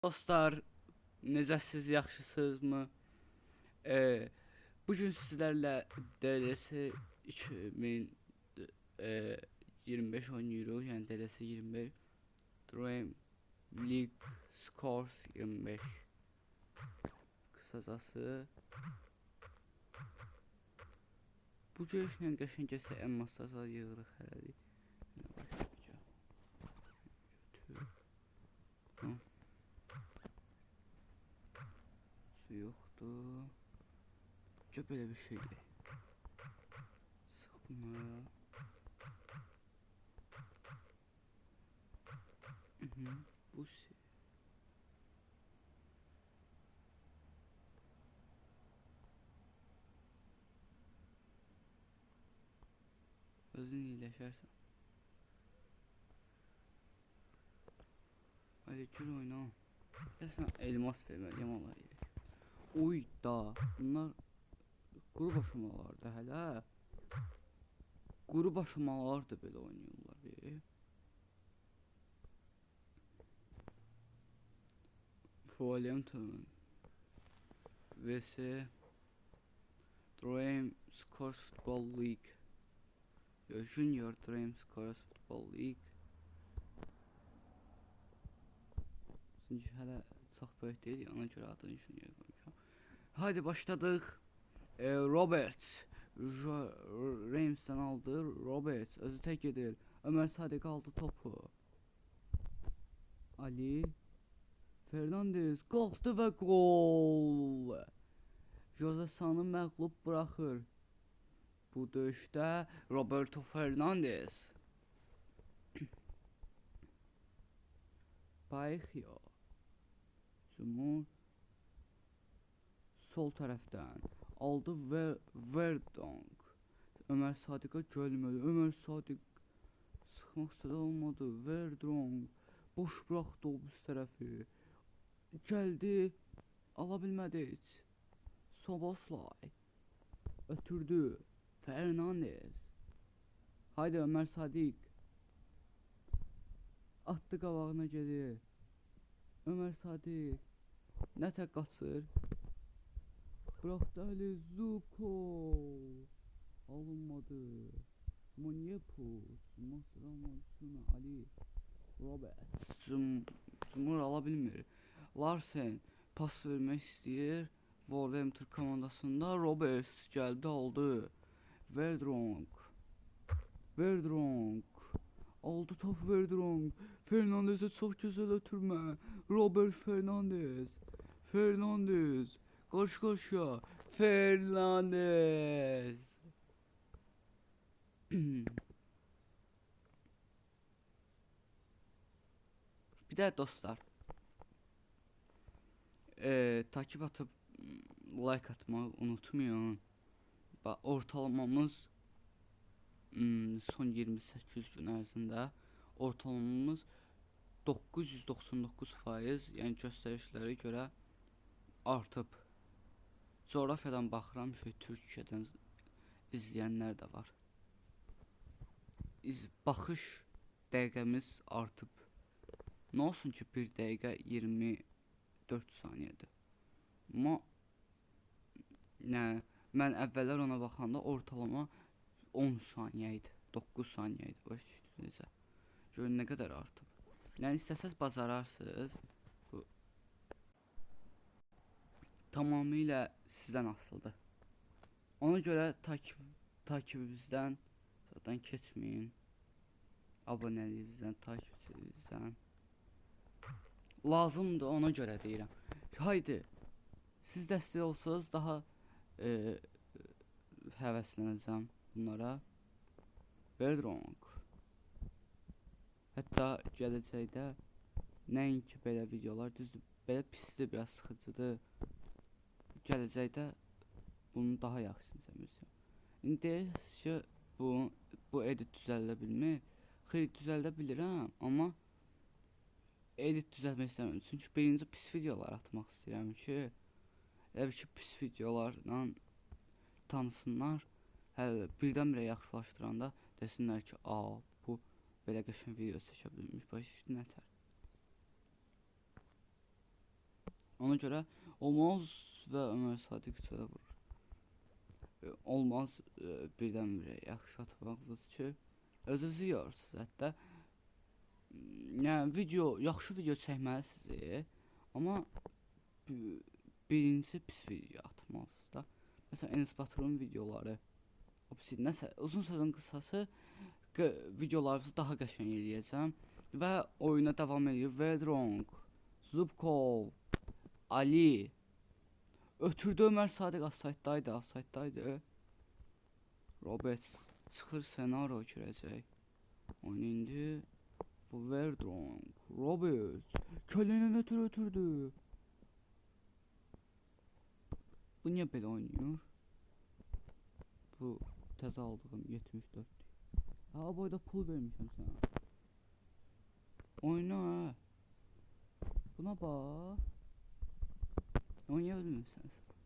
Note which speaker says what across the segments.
Speaker 1: Dostlar, necəsiz, yaxşısınızmı? Bugün sizlərlə DLS 2025 oynuyoruz. Yəni DLS 25 Dream League Scores 25 qısacası. Bu görüşlə qəşəngəsə elmaslar yığırıq hələlik. Su yoxdur. Böyle bir şey değil. Sık bunlara. Bu şey. Özün iyileşersen. Hadi gir oyna. Ya sana elmas vermeyeceğim Allah iyileşir. Oy da bunlar quru başımalardı hələ. Quru başımalar da belə oynayırlar. Fulham vs Dream Scores Football League. Junior Dream Scores Football League. Çünki hələ çox böyük deyil, ona görə adını Junior qoymuşam. Haydi başladıq. Roberts Rams'dan aldı. Roberts özü tek edir. Ömer Sadiq aldı topu. Ali Fernandez qalxdı və gol. Jose San'ı məğlub buraxır. Bu döyüşdə Roberto Fernandez. Bayxio Cumhur sol tərəfdən aldı və Verdonk. Ömer Sadiq'a gəlmədi. Ömer Sadiq sıxmaq istədi, olmadı. Verdonk boş buraxdı o üst tərəfi. Gəldi, ala bilmədi heç. Soboslay ötürdü. Fernandez. Haydi Ömer Sadiq. Attı qabağına gedir. Ömer Sadiq nə tək qaçır. Bıraktı Ali Zuko. Alınmadı. Monyeput. Ali Roberts. Cumhur alabilmir. Larsen pas vermek istəyir. Wolverhampton komandasında Roberts gəldi aldı. Verdonk aldı top Verdonk. Fernandez'e çok güzel ötürmə. Robert Fernandez karşı karşıya. Fernandez. Bir de dostlar, takip atıp like atmayı unutmayın. Ortalamamız son 28 gün ərzində ortalamamız 999%, yəni göstərişlərə görə artıb. Coğrafyadan baxıram, Türkiyədən izləyənlər də var. Baxış dəqiqəmiz artıb. Nə olsun ki 1 dəqiqə 24 saniyədir. Amma mən əvvəllər ona baxanda ortalama 10 saniyə idi, 9 saniyə idi. Başa düşdünüzsə. Görün nə qədər artıb. Yəni istəsəz bacararsınız. Bu tamamilə sizdən asılıdır. Ona görə takibimizdən zaten keçməyin. Abonəliyinizdən, takipçinizdən. Lazımdır, ona görə deyirəm. Haydi siz dəstək olsanız daha həvəslənəcəm bunlara. Verdonk. Hətta gələcəkdə nəinki belə videolar, düzdür, belə pisdir, biraz sıxıcıdır. Gələcəkdə bunu daha yaxşısını sevmişəm. İndi ki bu edit düzəldə bilmir. Xeyr, düzəldə bilirəm, amma edit düzəlmək istəmirəm. Çünki birinci pis videolar atmaq istəyirəm ki, elə ki pis videolarla tanısınlar. Hələ birdən-birə yaxşılaşdıranda desinlər ki, bu belə qəşəng video çəkə bilmiş. Başa düşdün nətər. Ona görə Olmaz və Ömər Sadiq çölə vurur. Olmaz birdən-birə yaxşı atmaqdır ki, özünüzü yorursuz hətta. Yəni yaxşı video çəkməlisiniz, amma birincisi pis video atmalısınız da. Məsələn, Enes Batur'un videoları, nəsə uzun sözün qısası videolarınızı daha qəşəng eləyəcəm və oyuna davam edir. Vedrong, Zubkov, Ali ötürdü. Ömər Sadiq offside-daydı. Robert çıxır, senaryo girəcək. Oyun indi bu Vedrong, Robert kəlləndən ötürdü. Bu niyə belə oynayır? Bu təzə aldığım 74. Ha, boyda pul vermişəm sənə. Oyna ha. Buna bax. Oynaya bilmirsən sən.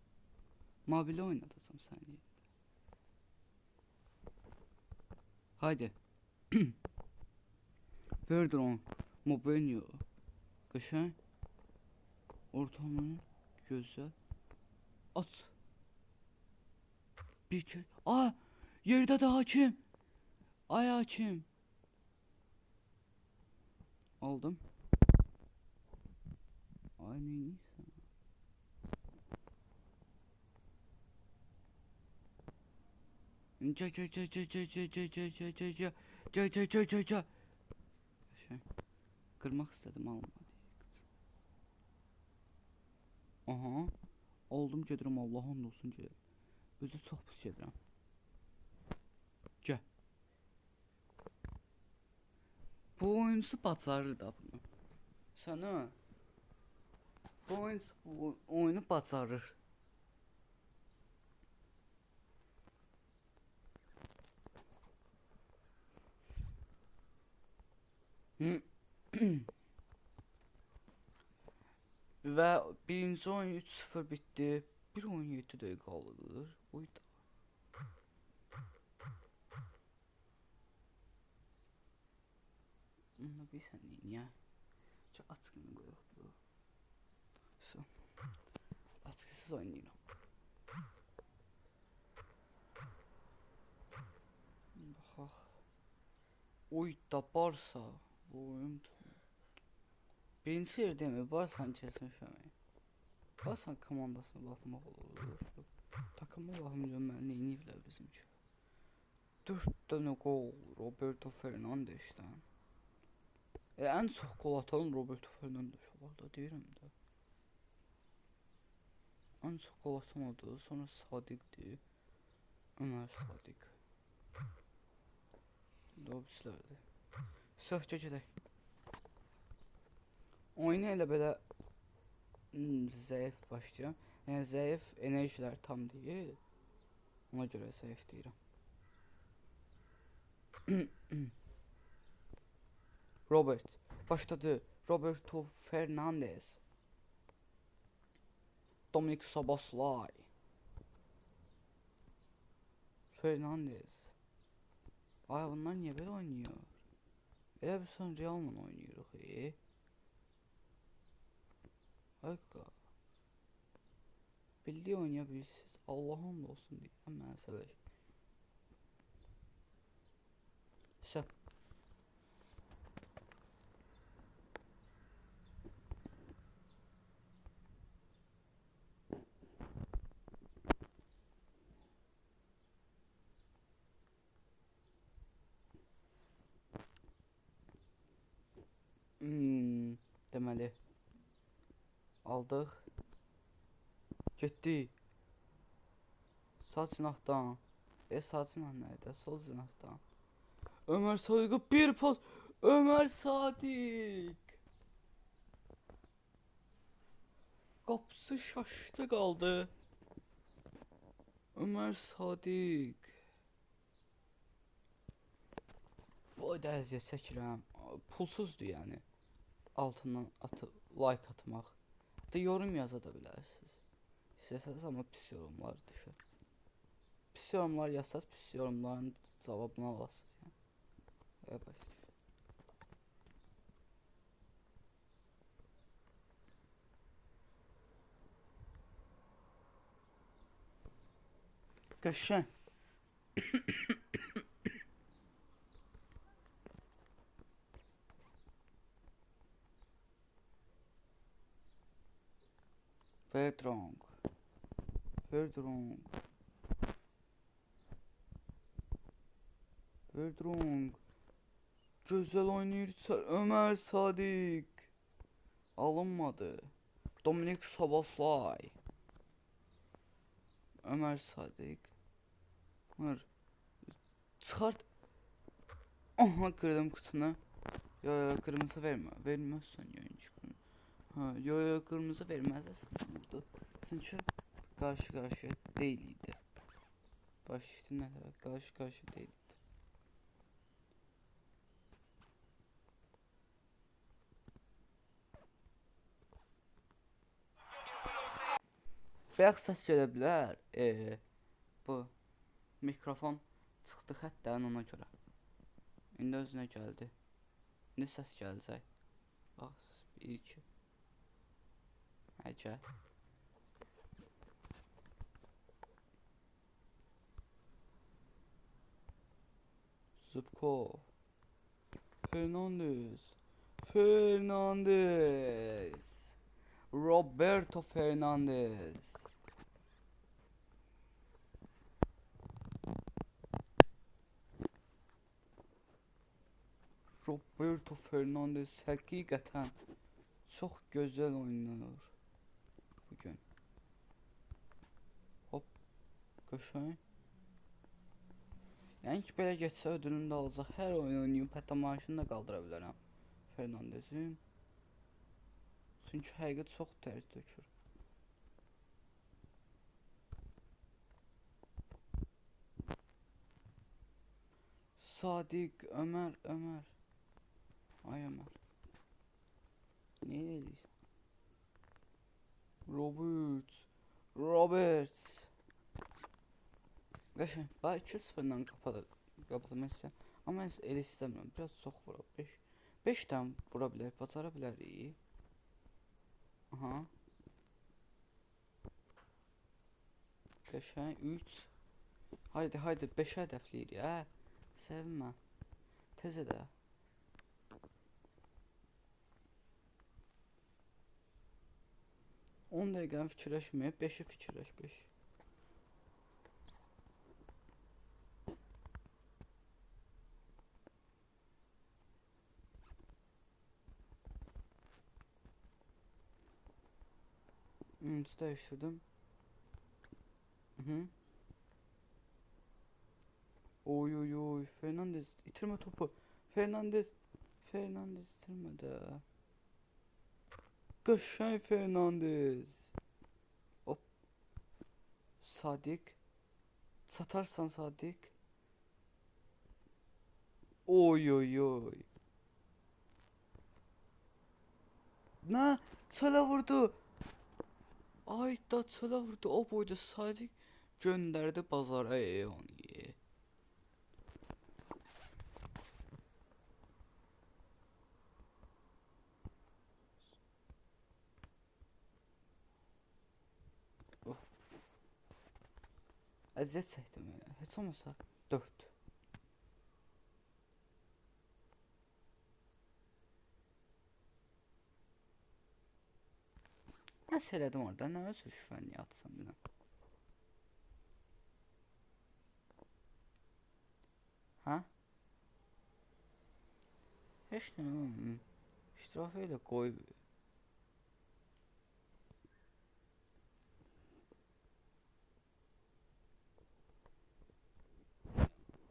Speaker 1: Mobildə oynadacam sən yerində. Haydi. Vedrong, Mourinho. Qəşəng. Ortamını gözəl. At. Bir kez. Aa, yerdə də hakim. Ay hakim. Aldım. Ay neyse. Kırmak istedim, almadı. Aha. Aldım, gedirəm, Allah'ın olsun gedirəm. Özü çox pis gedirəm. Gəl. Bu oyuncusu bacarır da bunu. Sənə bu oyunu bacarır. Və birinci oyun 3-0 bitdi. 1-17 dəqiqə qalır. Uyda. Bunu bilsən niyə? Çox açığını qoyuq bu. Açıqsız oynayıram. Baxaq. Uyda Barsa. Bu oyun birinci yerdəmi? Barsanı keçmişəm. Barsan komandasına baxmaq olur. Takıma baxmayacağım, mən neyniyiblər bizimki. 4 dənə qol Roberto Fernandes'dən. Ən çox qol atan Roberto Fernandes olar da, deyirəm də. Ən çox qol atan odur, sonra Sadiqdir. Ömər Sadiq. Dobislərdir. Söhkə gedək. Oyuna elə belə zəif başlayıram. Yəni zəif enerjilər tam deyil. Ona görə zəif deyirəm. Robert başladı. Roberto Fernandes. Dominik Szoboszlai. Fernandes. Ay, bunlar niyə belə oynayır? Elə bir son Real'la oynayırıq. Ayqa. Bildiği oynayabilirsiniz. Allah'ın olsun deyəm mən səbəş. Sən. Deməli. Aldıq. Getdi. Sağ cinahdan. Sağ cinah nədir? Sol cinahdan. Ömər Sadiq'a bir pas. Ömər Sadiq. Qapısı şaşdı qaldı. Ömər Sadiq. Bu da əziyyət çəkirəm. Pulsuzdur yəni. Altından like atmaq. Da yorum yaza da bilərsiniz. İstəsəniz, amma pis yorumlar düşür. Pis yorumlar yazsaz, pis yorumların cavabını alasınız yəni. Və başlayır. Qəşəng. Verdrong. Verdrong. Verdrong. Gözəl oynayır Ömər Sadiq. Alınmadı. Dominik Soboslay. Ömər Sadiq. Var. Çıxart. Aha, kırdım kutusunu. Yo, kırmızı verme. Vermezsen yayıncı. Ha, yo, kırmızı vermezsen oldu. Çünkü karşı karşıya değildi. Başlıkta ne demek? Karşı karşıya değildi. Bəyək səs gələ bilər. Bu mikrofon çıxdı xətdən ona görə. İndi özünə gəldi. İndi səs gələcək. Bax, 1 2. Həcə. Zubkov. Fernandes. Roberto Fernandes. Roberto Fernandes həqiqətən çox gözəl oynayır bugün. Hop, qəşəng. Yəni ki, belə geçsə ödülünü də alacaq. Hər oyun oynayıb, hətta maaşını da qaldıra bilərəm Fernandesin. Çünki həqiqət çox tər tökür. Sadiq, Ömər. Ay Ömər. Niyə deyirsən? Roberts. Qəşəng. Bax 2-0-dan qapatmaq istəyirəm. Amma mən elə istəmirəm. Biraz çox vuraq. 5 dəm vura bilər, bacara bilərik. Aha. Qəşəng 3. Haydi 5 hədəfləyir ya. Sevinmə. Tez edə. On dəqiqəni fikirləşməyib, 5-i fikirləş, 5. Dəyişdirdim. Oy, Fernandes itirmə topu. Fernandes itirmə də. Qəşəng Fernandes. Hop. Sadiq. Satarsan Sadiq. Oy. Nə? Çölə vurdu. Ay da çölə vurdu. O boyda Sadiq göndərdi bazara onu. Əziyyət çəkdim. Heç olmasa 4. Nəsə elədim orada. Nə özür şübhəni atsan dinə. Ha? Heç nə. İştirafı ilə qoy.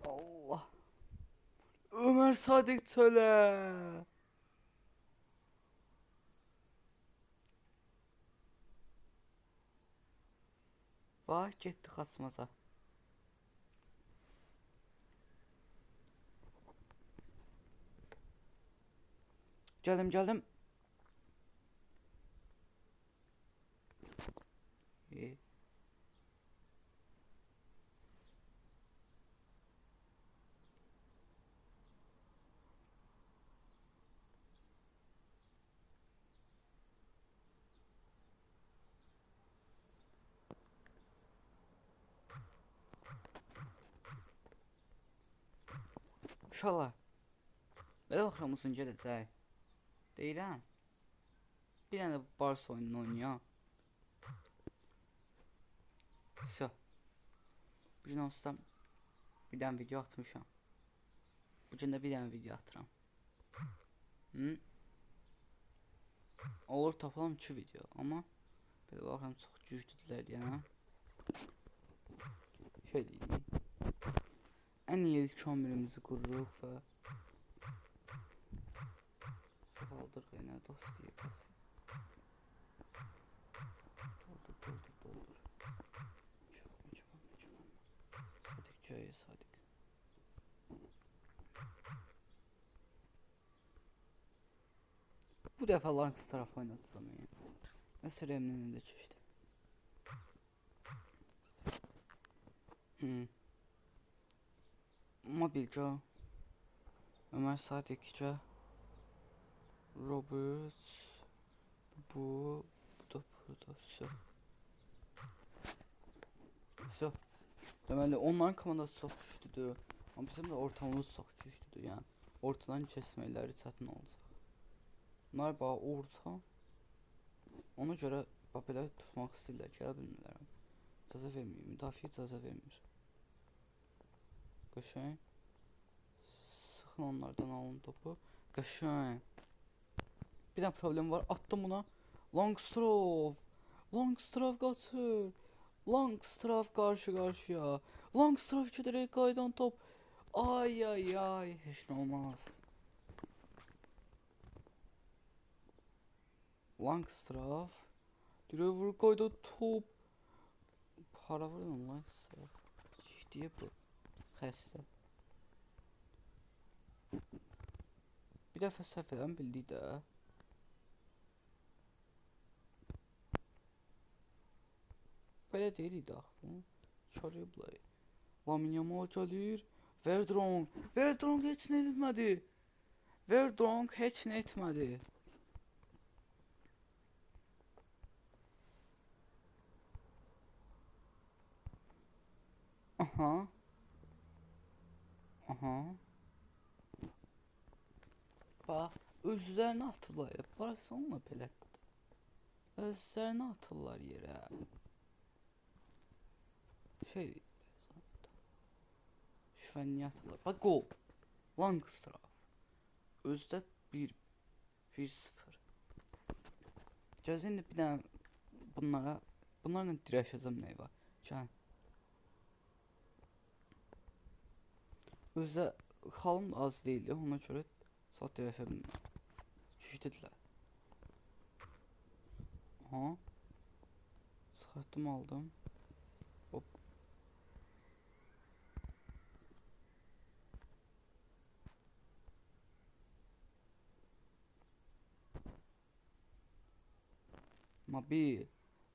Speaker 1: Allah. Ömər Sadiq çölə. Bax, getdi xaçmaza. Gəldim. Uşaqlar, belə baxıram uzun gələcək. Deyirəm, bir dənə bars oyununu oynayaq. Vəsə, bu gün onsuzdan bir dənə video atmışam. Bu gün də bir dənə video atıram. Olur tapılam 2 video, amma belə baxıram çox güclüdürlər deyənə. Şey deyim. Ən iyi ilk 11'imizi qururuq və çoxaldırıq yenə dost deyə qalsın. Doldur. Sadık köyə sadık. Bu dəfə Langstraf oynatsam yəni. Nəsə Remninin də keçdi. Mobilca Ömer Sadikçe Robert bu da burada все. Deməli onların komandası çox güclüdür. Amma bizim də ortamımız çox güclüdür. Yəni ortadan keçməkləri çətin olacaq. Bunlar bax orta. Ona görə bax belə tutmaq istəyirlər, gələ bilmirlər. İcazə vermir, müdafiə icazə vermir. Qəşəng. Sıxın onlardan alın topu. Qəşəng. Bir dənə problem var. Attım buna. Longstrov qaçır. Longstrov qarşı-qarşıya. Longstrov giderek qaydan top. Ay. Heç nə olmaz. Longstrov. Dirək vur qayda top. Para vurun Longstrov. Ciddiyə bu. Xəstə. Bir dəfə səhv edən bildik də. Belə deyirik də axı. Çarıblar. Lamine Yamal gəlir. Verdronk heç nə etmədi. Verdronk heç nə etmədi. Aha. Bax, özlərini atırlar. Barcelona belə. Özlərini atırlar yerə. Şey şüvənliyə atırlar. Bax, gol. Longstrov. Özdə 1-0. Gözün bir dənə bunlarla dirəşəcəm nəyi var. Can. Özdə xalım az deyil, ona görə saat dirəşə bilmirəm. Güclüdürlər. Aha. Sıxatdım aldım. Hop.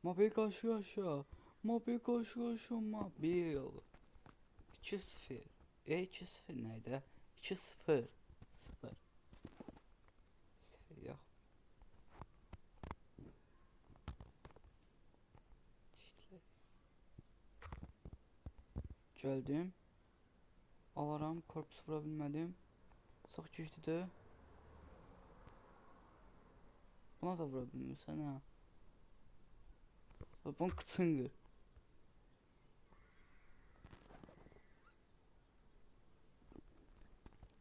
Speaker 1: Mobil karşı-karşıya. Mobil. 2-0. 2-0 neydi? 2-0. 0. Yox. Gəldim. Alaram, korpus vura bilmədim. Çox güclüdür. Buna da vura bilmirsən ha. Bunun qıçın qır.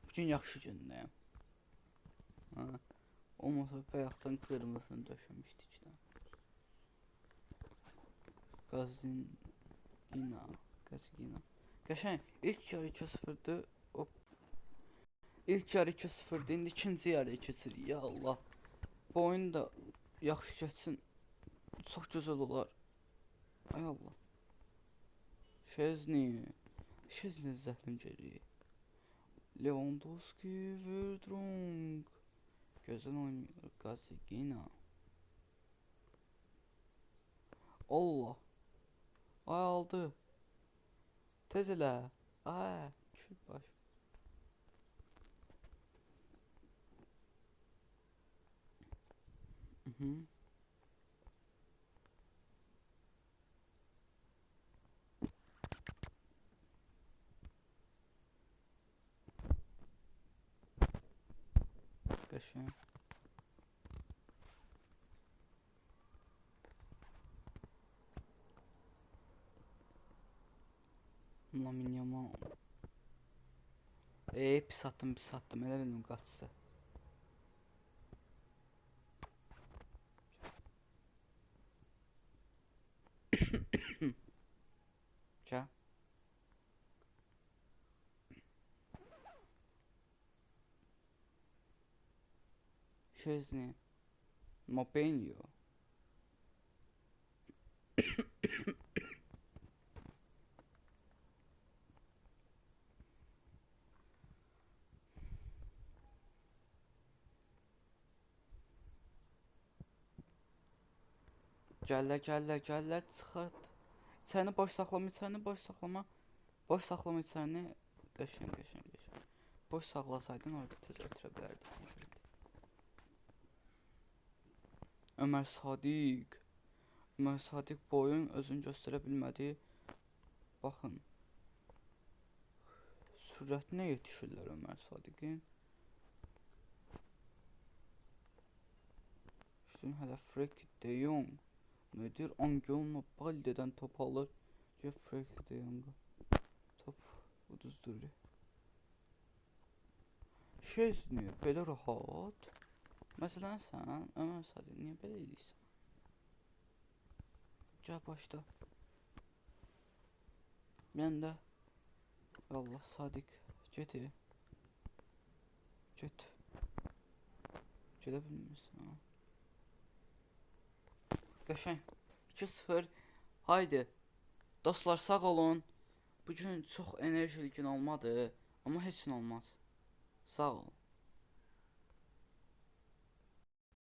Speaker 1: Bugün yaxşı gündəyəm. Olmasa bayaqdan qırmızını döşəmişdik də. Qazina. Qəşəng, ilk yarı 2-0'dı. Hop. İlk yarı 2-0'dı. İndi ikinci yarı keçirik. Ya Allah. Bu oyun da yaxşı keçsin. Çox gözəl olar. Ay Allah. Şezni zəhlim gəlir. Lewandowski, Verdronk. Gözəl oynuyor. Gazina. Allah. Ay aldı. Tez elə. Ay, kül baş. Qəşəng. Lamin Yamal. Pis attım. Elə bilməm qaçsa. Gəl. Şezni. Mopinho. Gəllər çıxart. İçərini boş saxlama. Boş saxlama içərini. Qəşəng. Boş saxlasaydın orada tez ötürə bilərdik. Ömər Sadiq boyun özünü göstərə bilmədi. Baxın. Sürətinə yetişirlər Ömər Sadiqin. Üstün hələ Frenkie de Jong. Nedir? Angelino Balde'dən top alır. Frenkie de Jong'a. Top uduzdur. Şezni belə rahat. Məsələn sən Ömər Sadiq niyə belə edirsən? Gəl başla. Mən də Allah Sadiq get. Gedə bilmirsən ha. Qəşəng 2-0. Haydi. Dostlar sağ olun. Bugün çox enerjili gün olmadı, amma heç nə olmaz. Sağ olun.